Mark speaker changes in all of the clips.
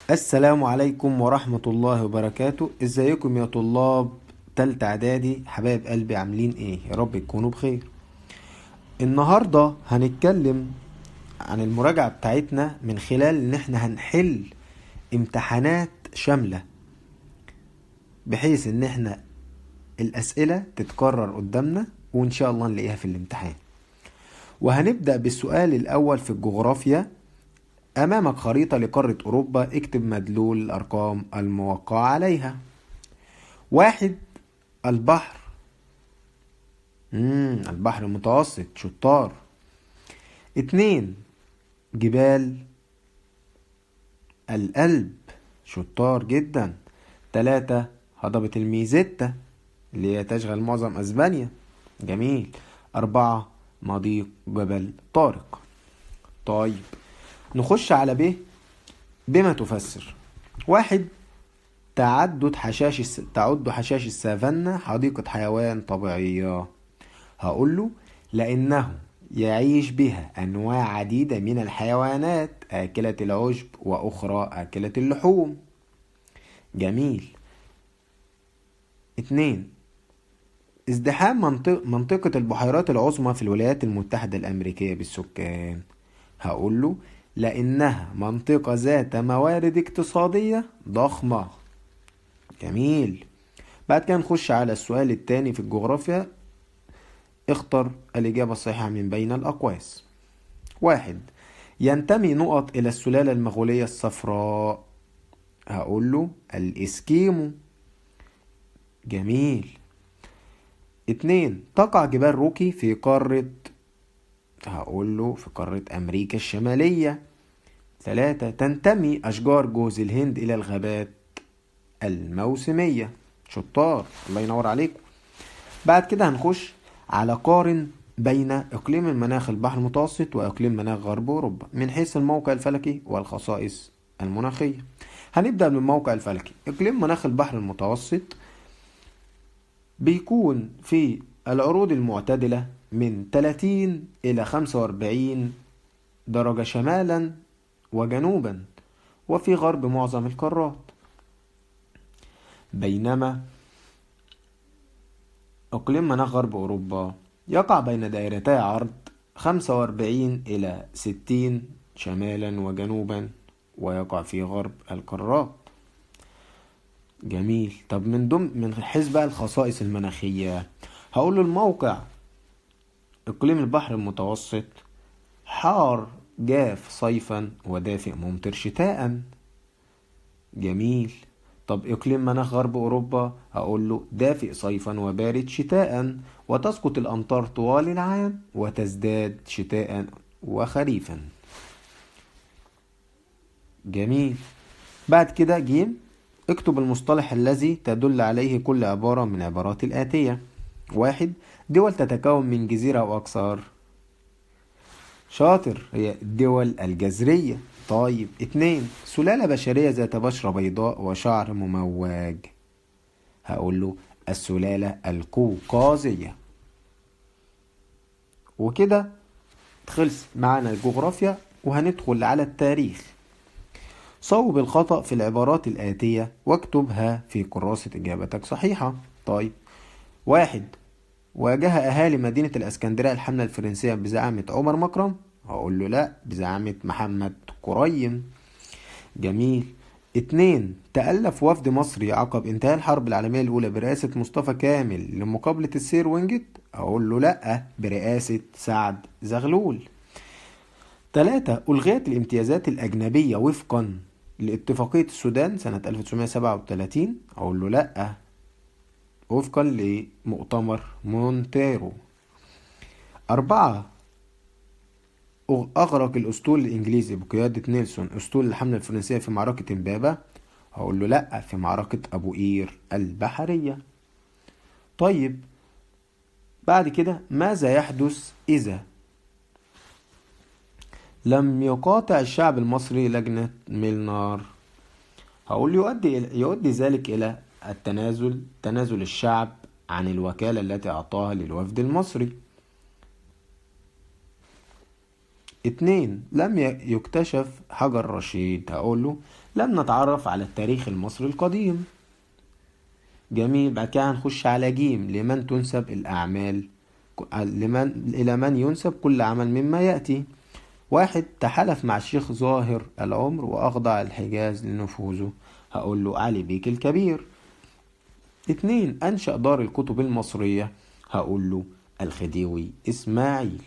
Speaker 1: السلام عليكم ورحمة الله وبركاته. ازيكم يا طلاب تالتة اعدادي؟ حبايب قلبي عاملين ايه؟ يا رب تكونوا بخير. النهاردة هنتكلم عن المراجعة بتاعتنا من خلال ان احنا هنحل امتحانات شاملة، بحيث ان احنا الاسئلة تتكرر قدامنا وان شاء الله نلاقيها في الامتحان. وهنبدأ بالسؤال الاول في الجغرافيا. امامك خريطة لقارة اوروبا، اكتب مدلول الارقام الموقعة عليها. 1. البحر. البحر المتوسط، شطار. 2. جبال الألب، شطار جدا. 3. هضبة الميزيتا اللي هي تشغل معظم أسبانيا، جميل. 4. مضيق جبل طارق. طيب، نخش على بما تفسر. 1. تعد حشائش السافانا حديقة حيوان طبيعية. هقول له لأنه يعيش بها أنواع عديدة من الحيوانات آكلة العشب وأخرى آكلة اللحوم، جميل. 2. ازدحام منطقة البحيرات العظمى في الولايات المتحدة الأمريكية بالسكان. هقول له لأنها منطقة ذات موارد اقتصادية ضخمة، جميل. بعد كده نخش على السؤال الثاني في الجغرافيا. اختر الإجابة الصحيحة من بين الأقواس. 1. ينتمي نقط إلى السلالة المغولية الصفراء. هقول له الإسكيمو، جميل. 2. تقع جبال روكي في قارة. هقول له في قارة أمريكا الشمالية. 3. تنتمي أشجار جوز الهند إلى الغابات الموسمية، شطار، الله ينور عليكم. بعد كده هنخش على قارن بين إقليم المناخ البحر المتوسط وإقليم مناخ غرب أوروبا من حيث الموقع الفلكي والخصائص المناخية. هنبدأ من الموقع الفلكي. إقليم مناخ البحر المتوسط بيكون في العروض المعتدلة من 30 إلى 45 درجة شمالا وجنوبا، وفي غرب معظم القارات. بينما إقليم مناخ غرب أوروبا يقع بين دائرتي عرض 45 إلى 60 شمالا وجنوبا، ويقع في غرب القارات، جميل. طب من حيث بقى الخصائص المناخية، هقول له الموقع إقليم البحر المتوسط حار جاف صيفا ودافئ ممطر شتاء، جميل. طب إقليم مناخ غرب أوروبا هقول له دافئ صيفا وبارد شتاء، وتسقط الأمطار طوال العام وتزداد شتاء وخريفا، جميل. بعد كده جيم، اكتب المصطلح الذي تدل عليه كل عبارة من عبارات الآتية. 1. دول تتكون من جزيرة أو أكثر، شاطر، هي الدول الجزرية. طيب. 2. سلالة بشرية ذات بشرة بيضاء وشعر مموج. هقول له السلالة القوقازية. وكده خلص معانا الجغرافيا، وهندخل على التاريخ. صوب الخطأ في العبارات الآتية واكتبها في كراسة إجابتك صحيحة. طيب. 1. واجه أهالي مدينة الإسكندرية الحملة الفرنسية بزعامة عمر مكرم. هقول له لا، بزعامة محمد قريم، جميل. 2. تألف وفد مصري عقب انتهاء الحرب العالمية الأولى برئاسة مصطفى كامل لمقابلة السير وينجت. أقول له لأ، برئاسة سعد زغلول. 3. ألغيت الامتيازات الأجنبية وفقا لاتفاقية السودان سنة 1937. أقول له لأ، وفقا لمؤتمر مونتيرو. 4. أغرق الأسطول الإنجليزي بقيادة نيلسون أسطول الحملة الفرنسية في معركة إمبابة. هقول له لأ، في معركة أبو قير البحرية. طيب. بعد كده ماذا يحدث إذا لم يقاطع الشعب المصري لجنة ميلنار؟ هقول يؤدي ذلك إلى تنازل الشعب عن الوكالة التي أعطاها للوفد المصري. 2. لم يكتشف حجر رشيد. هقول له لم نتعرف على التاريخ المصري القديم. جميل. بعد كده هنخش على جيم، لمن تنسب الأعمال، إلى من ينسب كل عمل مما يأتي. 1. تحالف مع الشيخ ظاهر العمر وأخضع الحجاز لنفوذه، هقول له علي بيك الكبير. 2. أنشأ دار الكتب المصرية، هقول له الخديوي إسماعيل.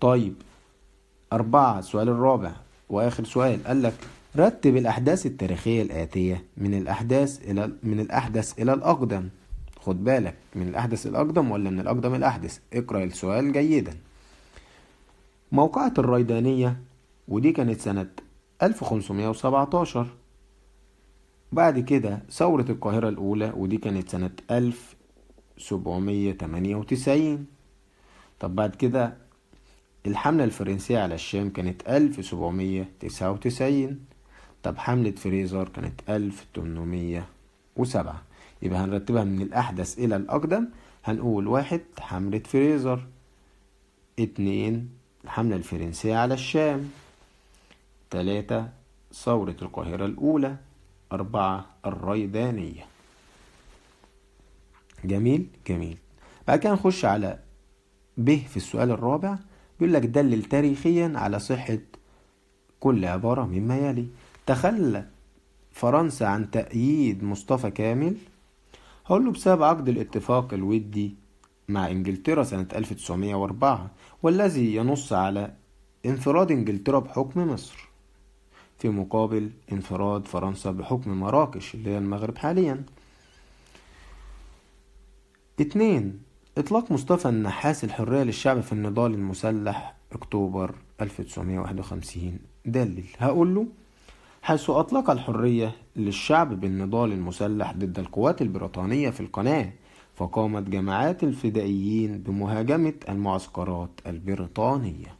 Speaker 1: طيب 4. السؤال الرابع وآخر سؤال، قال لك رتب الأحداث التاريخية الآتية من الأحدث إلى الأقدم. خد بالك، من الأحدث الأقدم ولا من الأقدم الأحدث؟ اقرأ السؤال جيدا. موقعة الريدانية، ودي كانت سنة 1517. بعد كده ثورة القاهرة الأولى، ودي كانت سنة 1798. طب بعد كده الحملة الفرنسية على الشام كانت 1799. طب حملة فريزر كانت 1807. يبقى هنرتبها من الأحدث إلى الأقدم. هنقول 1. حملة فريزر. 2. الحملة الفرنسية على الشام. 3. ثورة القاهرة الأولى. 4. الريدانية. جميل جميل. بعد كده نخش على ب في السؤال الرابع. بيقول لك دلل تاريخيا على صحة كل عبارة مما يلي. تخلى فرنسا عن تأييد مصطفى كامل، هقول له بسبب عقد الاتفاق الودي مع انجلترا سنة 1904، والذي ينص على انفراد انجلترا بحكم مصر في مقابل انفراد فرنسا بحكم مراكش اللي هي المغرب حاليا. 2. إطلاق مصطفى النحاس الحرية للشعب في النضال المسلح أكتوبر 1951. دلل، هقول له حيث أطلق الحرية للشعب بالنضال المسلح ضد القوات البريطانية في القناة، فقامت جماعات الفدائيين بمهاجمة المعسكرات البريطانية.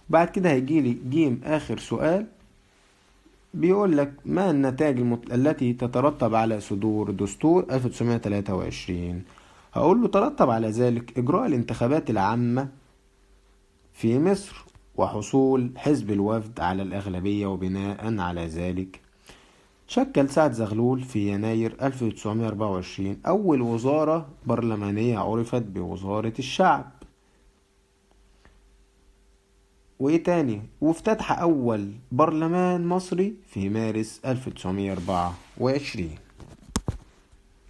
Speaker 1: بعد كده هيجيلي جيم آخر سؤال، بيقول لك ما النتائج التي تترتب على صدور دستور 1923. هقول له ترتب على ذلك إجراء الانتخابات العامة في مصر وحصول حزب الوفد على الأغلبية، وبناء على ذلك شكل سعد زغلول في يناير 1924 أول وزارة برلمانية عرفت بوزارة الشعب. وإيه تاني؟ وافتتح أول برلمان مصري في مارس 1924.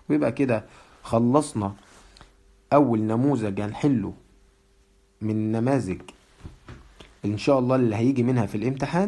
Speaker 1: ويبقى كده خلصنا أول نموذج هنحله من النماذج إن شاء الله اللي هيجي منها في الامتحان.